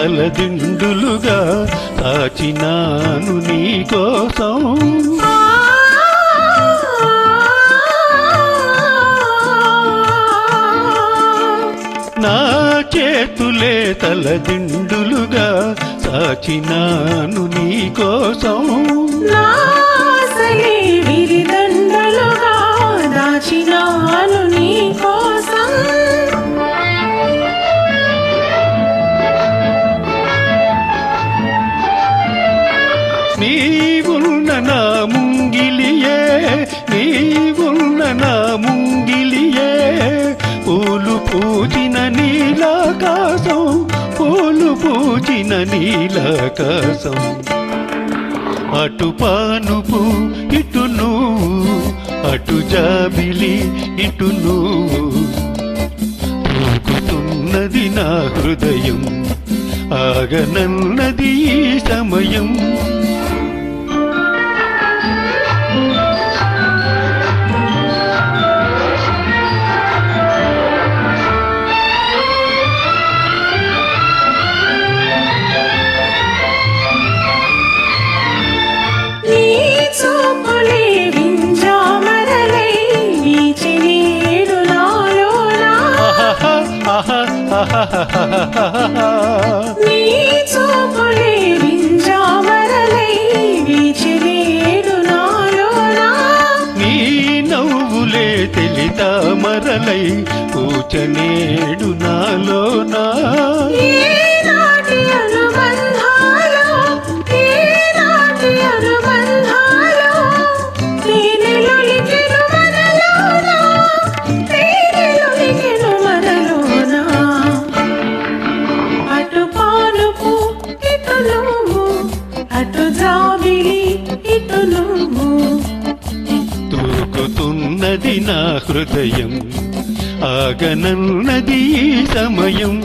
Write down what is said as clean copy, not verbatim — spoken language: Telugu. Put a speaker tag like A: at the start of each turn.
A: తలదిండులుగా దాచినాను నీ కోసం. నా చేతులే తలదిండులుగా దాచినాను నీ కోసం.
B: విరిదండలుగా దాచినాను నీ కోసం.
A: నీవున్న నా ముంగిలియే, నీవున్న నా ముంగిలియే, పూలు పూచిన నీలాకాశం, పూలు పూచిన నీలాకాశం. అటు పానుపు ఇటు నువ్వు, అటు జాబిలి ఇటు నువ్వు, తూకుతున్నది నా హృదయం, ఆగనన్నది ఈ సమయం.
B: నీ చూపులే వింజామరలై వీచినేడు నాలోనా.
A: నీ నవ్వులే తెలితామరలై పూచనేడు నాలోనా.
B: ఈనాటి అనుబంధాలు, ఈనాటి అనుబంధాలు, తేనెలొలికెను మనలోనా, తేనెలొలికెను మనలోనా. అటు పానుపు ఇటు నువ్వు, అటు జాబిలి ఇటు నువ్వు,
A: తూకుతున్నది నా హృదయం, ఆగనన్నది ఈ సమయం.